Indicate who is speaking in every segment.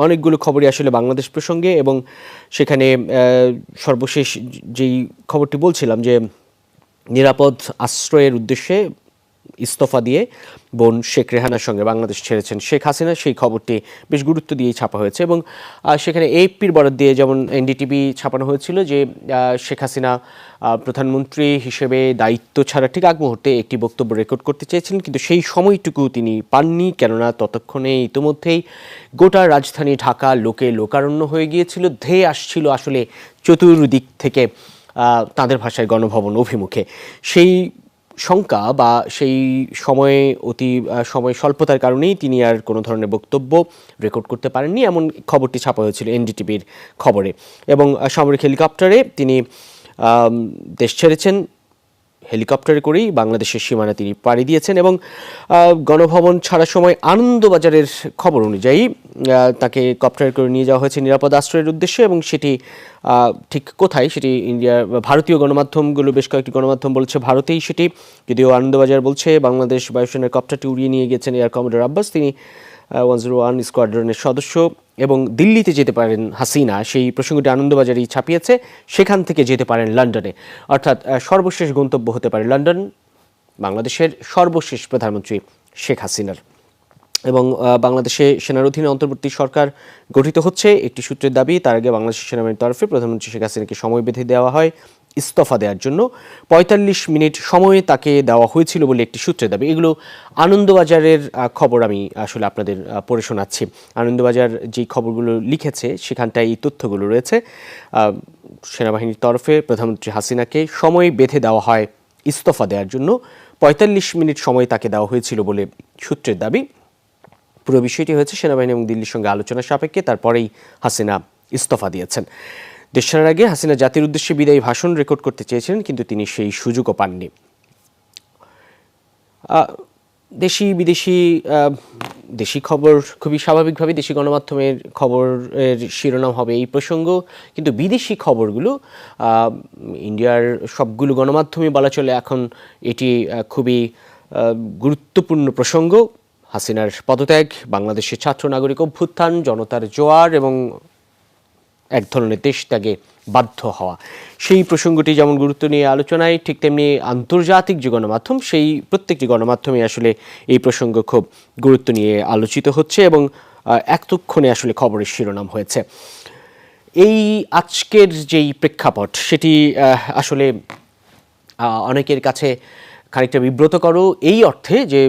Speaker 1: অনেকগুলো খবরই আসলে বাংলাদেশ প্রসঙ্গে, এবং সেখানে সর্বশেষ যেই খবরটি বলছিলাম যে নিরাপদ আশ্রয়ের উদ্দেশ্যে ইস্তফা দিয়ে বোন শেখ রেহানার সঙ্গে বাংলাদেশ ছেড়েছেন শেখ হাসিনা, সেই খবরটি বেশ গুরুত্ব দিয়েই ছাপা হয়েছে। এবং সেখানে এএফপির বরাত দিয়ে যেমন এনডিটিভি ছাপানো হয়েছিল যে শেখ হাসিনা প্রধানমন্ত্রী হিসেবে দায়িত্ব ছাড়া ঠিক আগ মুহূর্তে একটি বক্তব্য রেকর্ড করতে চেয়েছিলেন, কিন্তু সেই সময়টুকু তিনি পাননি, কেননা ততক্ষণে ইতোমধ্যেই গোটা রাজধানী ঢাকা লোকে লোকারণ্য হয়ে গিয়েছিল, ধেয়ে আসছিল আসলে চতুর্দিক থেকে তাঁদের ভাষায় গণভবন অভিমুখে। সেই শঙ্কা বা সেই সময় স্বল্পতার কারণেই তিনি আর কোনো ধরনের বক্তব্য রেকর্ড করতে পারেননি, এমন খবরটি ছাপা হয়েছিল এনডিটিভির খবরে। এবং সামরিক হেলিকপ্টারে তিনি দেশ ছেড়েছেন, হেলিকপ্টারে করেই বাংলাদেশের সীমানা তিনি পাড়ি দিয়েছেন। এবং গণভবন ছাড়ার সময় আনন্দবাজারের খবর অনুযায়ী তাকে কপ্টারে করে নিয়ে যাওয়া হয়েছে নিরাপদ আশ্রয়ের উদ্দেশ্যে, এবং সেটি ঠিক কোথায় সেটি ভারতীয় গণমাধ্যমগুলো, বেশ কয়েকটি গণমাধ্যম বলছে ভারতেই সেটি, যদিও আনন্দবাজার বলছে বাংলাদেশ বায়ুসেনার কপ্টারটি উড়িয়ে নিয়ে গেছেন এয়ার কমান্ডার আব্বাস, তিনি 101 স্কোয়াড্রনের সদস্য, এবং দিল্লিতে যেতে পারেন হাসিনা, সেই প্রসঙ্গটি আনন্দবাজারই ছাপিয়েছে। সেখান থেকে যেতে পারেন লন্ডনে, অর্থাৎ সর্বশেষ গন্তব্য হতে পারে লন্ডন বাংলাদেশের সর্বশেষ প্রধানমন্ত্রী শেখ হাসিনার। এবং বাংলাদেশে সেনার অধীনে অন্তর্বর্তী সরকার গঠিত হচ্ছে একটি সূত্রের দাবি, তার আগে বাংলাদেশ সেনাবাহিনীর তরফে প্রধানমন্ত্রী শেখ হাসিনাকে সময় বেঁধে দেওয়া হয় ইস্তফা দেওয়ার জন্য। ৪৫ মিনিট সময় তাকে দেওয়া হয়েছিল বলে একটি সূত্রের দাবি। এগুলো আনন্দবাজারের খবর, আমি আসলে আপনাদের পড়ে শোনাচ্ছি। আনন্দবাজার যেই খবরগুলো লিখেছে সেখানটায় এই তথ্যগুলো রয়েছে। সেনাবাহিনীর তরফে প্রধানমন্ত্রী হাসিনাকে সময় বেঁধে দেওয়া হয় ইস্তফা দেওয়ার জন্য, ৪৫ মিনিট সময় তাকে দেওয়া হয়েছিল বলে সূত্রের দাবি। পুরো বিষয়টি হয়েছে সেনাবাহিনী এবং দিল্লির সঙ্গে আলোচনা সাপেক্ষে, তারপরেই হাসিনা ইস্তফা দিয়েছেন। দেশ ছাড়ার আগে হাসিনা জাতির উদ্দেশ্যে বিদায়ী ভাষণ রেকর্ড করতে চেয়েছিলেন, কিন্তু তিনি সেই সুযোগও পাননি। দেশি বিদেশি দেশি খবর খুবই স্বাভাবিকভাবে দেশি গণমাধ্যমের খবরের শিরোনাম হবে এই প্রসঙ্গ, কিন্তু বিদেশি খবরগুলো ইন্ডিয়ার সবগুলো গণমাধ্যমে বলা চলে এখন এটি খুবই গুরুত্বপূর্ণ প্রসঙ্গ। হাসিনার পদত্যাগ, বাংলাদেশের ছাত্র নাগরিক অভ্যুত্থান, জনতার জোয়ার এবং এক ধরনের দেশ ত্যাগে বাধ্য হওয়া, সেই প্রসঙ্গটি যেমন গুরুত্ব নিয়ে আলোচনায়, ঠিক তেমনি আন্তর্জাতিক যে গণমাধ্যম সেই প্রত্যেকটি গণমাধ্যমে আসলে এই প্রসঙ্গ খুব গুরুত্ব নিয়ে আলোচিত হচ্ছে এবং এতক্ষণে আসলে খবরের শিরোনাম হয়েছে। এই আজকের যেই প্রেক্ষাপট সেটি আসলে অনেকের কাছে খানিকটা বিব্রতকর, এই অর্থে যে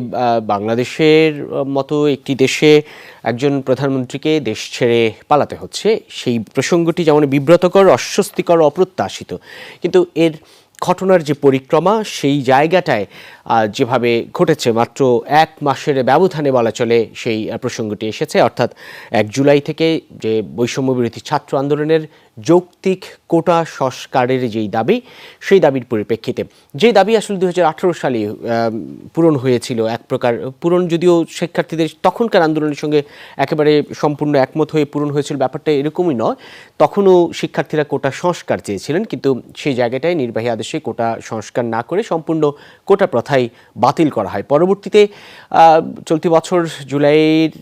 Speaker 1: বাংলাদেশের মতো একটি দেশে একজন প্রধানমন্ত্রীকে দেশ ছেড়ে পালাতে হচ্ছে, সেই প্রসঙ্গটি যেমন বিব্রতকর, অস্বস্তিকর, অপ্রত্যাশিত, কিন্তু এর ঘটনার যে পরিক্রমা সেই জায়গাটায় যেভাবে ঘটেছে, মাত্র ১ মাসের ব্যবধানে বলা চলে সেই প্রসঙ্গটি এসেছে। অর্থাৎ ১ জুলাই থেকে যে বৈষম্য বিরোধী ছাত্র আন্দোলনের যৌক্তিক কোটা সংস্কারের যেই দাবি, সেই দাবির পরিপ্রেক্ষিতে যেই দাবি আসলে ২০১৮ সালে পূরণ হয়েছিল, এক প্রকার পূরণ, যদিও শিক্ষার্থীদের তখনকার আন্দোলনের সঙ্গে একেবারে সম্পূর্ণ একমত হয়ে পূরণ হয়েছিল, ব্যাপারটা এরকমই নয়। তখনও শিক্ষার্থীরা কোটা সংস্কার চেয়েছিলেন, কিন্তু সেই জায়গাটায় নির্বাহী আদেশে কোটা সংস্কার না করে সম্পূর্ণ কোটা প্রথাই বাতিল করা হয়। পরবর্তীতে চলতি বছর জুলাইয়ের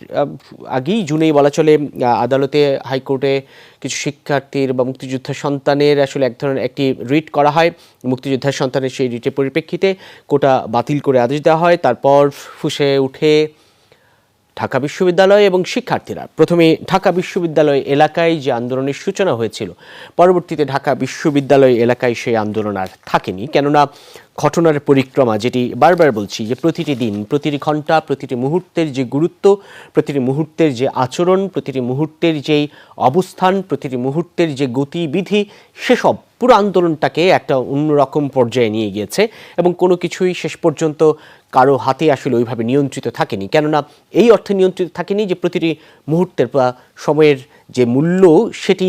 Speaker 1: আগেই, জুনেই বলা চলে, আদালতে, হাইকোর্টে কিছু শিক্ষার্থীর বা মুক্তিযোদ্ধার সন্তানের আসলে এক ধরনের একটি রিট করা হয়। মুক্তিযোদ্ধার সন্তানের সেই রিটের পরিপ্রেক্ষিতে কোটা বাতিল করে আদেশ দেওয়া হয়। তারপর ফুঁসে উঠে ঢাকা বিশ্ববিদ্যালয় এবং শিক্ষার্থীরা, প্রথমে ঢাকা বিশ্ববিদ্যালয় এলাকায় যে আন্দোলনের সূচনা হয়েছিল, পরবর্তীতে ঢাকা বিশ্ববিদ্যালয় এলাকায় সেই আন্দোলন আর থাকেনি, কেননা ঘটনার পরিক্রমা, যেটি বারবার বলছি যে প্রতিটি দিন, প্রতিটি ঘন্টা, প্রতিটি মুহূর্তের যে গুরুত্ব, প্রতিটি মুহূর্তের যে আচরণ, প্রতিটি মুহূর্তের যেই অবস্থান, প্রতিটি মুহূর্তের যে গতিবিধি, সেসব পুরো আন্দোলনটাকে একটা অন্যরকম পর্যায়ে নিয়ে গিয়েছে এবং কোনো কিছুই শেষ পর্যন্ত কারো হাতে আসলে ওইভাবে নিয়ন্ত্রিত থাকেনি। কেননা এই অর্থে নিয়ন্ত্রিত থাকেনি যে প্রতিটি মুহূর্তের বা সময়ের যে মূল্য সেটি